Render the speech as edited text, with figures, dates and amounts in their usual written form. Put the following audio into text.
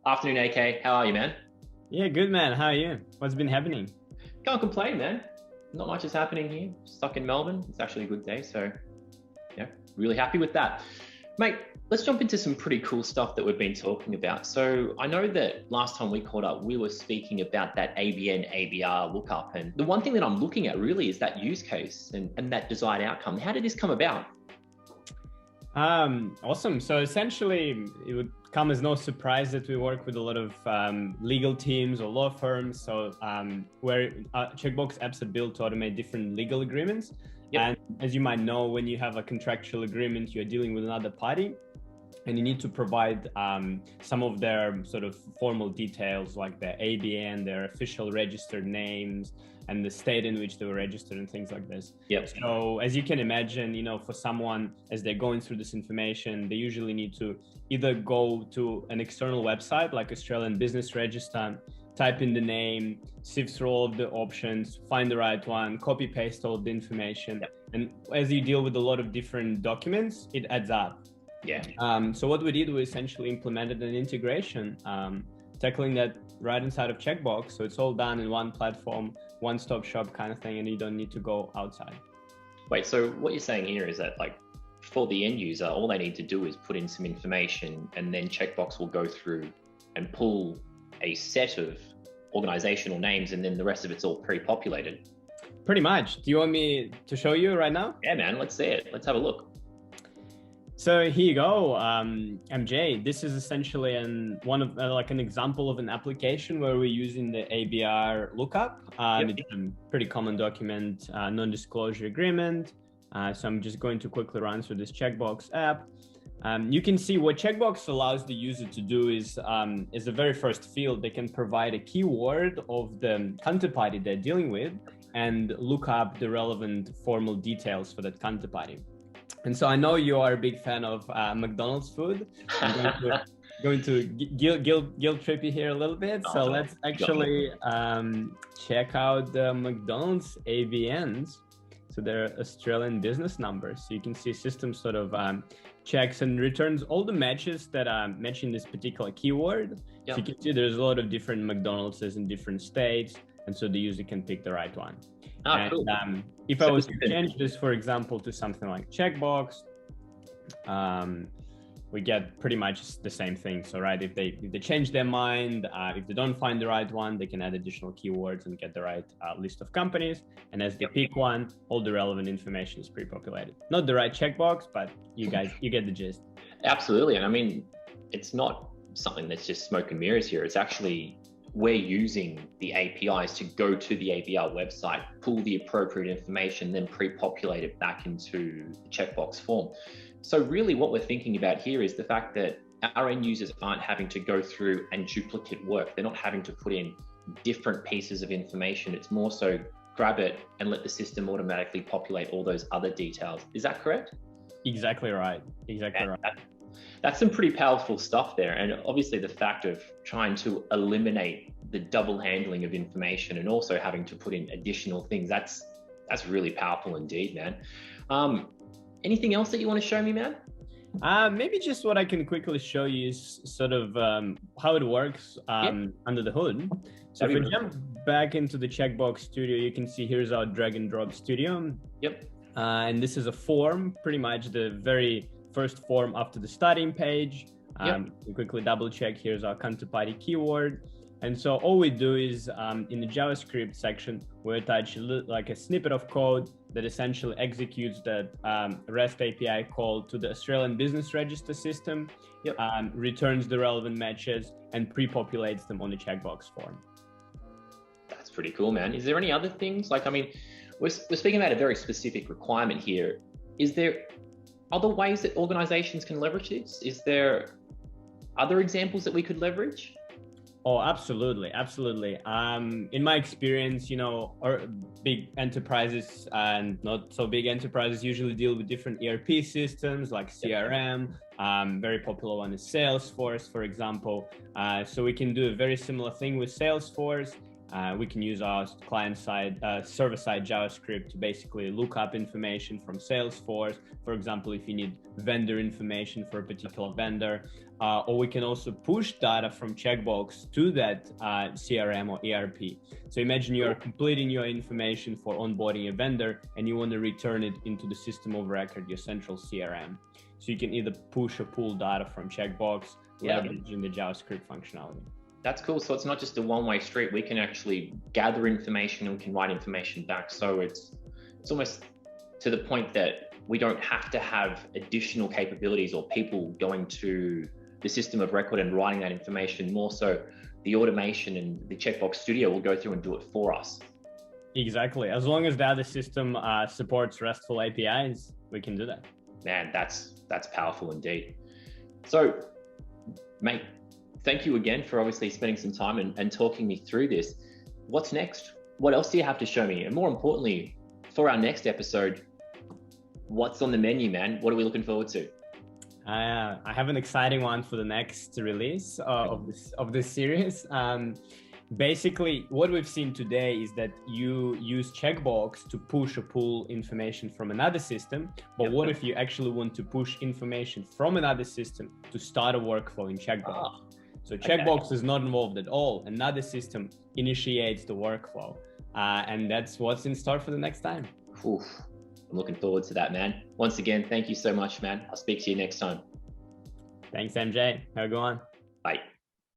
Afternoon, AK. How are you, man? Yeah, good man. How are you? What's been happening? Can't complain, man. Not much is happening here. Stuck in Melbourne. It's actually a good day, so yeah, really happy with that. Mate, let's jump into some pretty cool stuff that we've been talking about. So I know that last time we caught up, we were speaking about that ABN ABR lookup. And the one thing that I'm looking at really is that use case and that desired outcome. How did this come about? Awesome. So essentially, it would come as no surprise that we work with a lot of legal teams or law firms. So where checkbox apps are built to automate different legal agreements. Yep. And as you might know, when you have a contractual agreement, you're dealing with another party, and you need to provide some of their sort of formal details, like their ABN, their official registered names, and the state in which they were registered and things like this. Yep. So as you can imagine, you know, for someone, as they're going through this information, they usually need to either go to an external website like Australian Business Register, type in the name, sift through all of the options, find the right one, copy paste all of the information. Yep. And as you deal with a lot of different documents, it adds up. Yeah. So what we did, we essentially implemented an integration, tackling that right inside of Checkbox. So it's all done in one platform, one-stop shop kind of thing, and you don't need to go outside. Wait, so what you're saying here is that, like, for the end user, all they need to do is put in some information, and then Checkbox will go through and pull a set of organizational names, and then the rest of it's all pre-populated. Pretty much. Do you want me to show you right now? Yeah, man, let's see it. Let's have a look. So here you go, MJ. This is essentially an example of an application where we're using the ABR lookup. Yep. It's a pretty common document, non-disclosure agreement. So I'm just going to quickly run through this Checkbox app. You can see what Checkbox allows the user to do is the very first field. They can provide a keyword of the counterparty they're dealing with and look up the relevant formal details for that counterparty. And so I know you are a big fan of McDonald's food. I'm going to guilt trip you here a little bit. So let's actually check out the McDonald's ABNs. So they're Australian business numbers. So you can see system sort of checks and returns all the matches that are matching this particular keyword. Yep. So you can see there's a lot of different McDonald's in different states. And so the user can pick the right one. Cool. If I was to change this, for example, to something like Checkbox, we get pretty much the same thing. So, right, if they change their mind, if they don't find the right one, they can add additional keywords and get the right list of companies. And as they pick one, all the relevant information is pre-populated. Not the right checkbox, but you get the gist. Absolutely. And I mean, it's not something that's just smoke and mirrors here. It's actually, we're using the APIs to go to the ABR website, pull the appropriate information, then pre-populate it back into the checkbox form. So really what we're thinking about here is the fact that our end users aren't having to go through and duplicate work. They're not having to put in different pieces of information. It's more so grab it and let the system automatically populate all those other details. Is that correct? Exactly right. Exactly right. That's some pretty powerful stuff there. And obviously the fact of trying to eliminate the double handling of information and also having to put in additional things, that's really powerful indeed, man. Anything else that you want to show me, man? Maybe just what I can quickly show you is sort of how it works under the hood. So if we jump back into the Checkbox studio, you can see here's our drag and drop studio. Yep. And this is a form, pretty much the very first form after the starting page. We quickly double check, here's our counterparty keyword. And so all we do is in the JavaScript section, we attach like a snippet of code that essentially executes that REST API call to the Australian Business Register system, returns the relevant matches and pre-populates them on the checkbox form. That's pretty cool, man. Is there any other things? Like, I mean, we're speaking about a very specific requirement here. Is there other ways that organizations can leverage this? Is there other examples that we could leverage? Oh, absolutely. Absolutely. In my experience, you know, big enterprises and not so big enterprises usually deal with different ERP systems like CRM. Very popular one is Salesforce, for example. So we can do a very similar thing with Salesforce We can use our client-side, server-side JavaScript to basically look up information from Salesforce. For example, if you need vendor information for a particular vendor, or we can also push data from checkbox to that CRM or ERP. So imagine you're completing your information for onboarding a vendor and you want to return it into the system of record, your central CRM. So you can either push or pull data from checkbox, leveraging the JavaScript functionality. That's cool. So it's not just a one-way street. We can actually gather information and we can write information back. So it's almost to the point that we don't have to have additional capabilities or people going to the system of record and writing that information. More so the automation and the Checkbox Studio will go through and do it for us. Exactly. As long as the other system supports RESTful APIs, we can do that. Man, that's powerful indeed. So, mate, thank you again for obviously spending some time and talking me through this. What's next? What else do you have to show me? And more importantly, for our next episode, what's on the menu, man? What are we looking forward to? I have an exciting one for the next release of this series. Basically, what we've seen today is that you use Checkbox to push or pull information from another system. But what if you actually want to push information from another system to start a workflow in Checkbox? So Checkbox is not involved at all. Another system initiates the workflow. And that's what's in store for the next time. Oof. I'm looking forward to that, man. Once again, thank you so much, man. I'll speak to you next time. Thanks, MJ. Have a good one. Bye.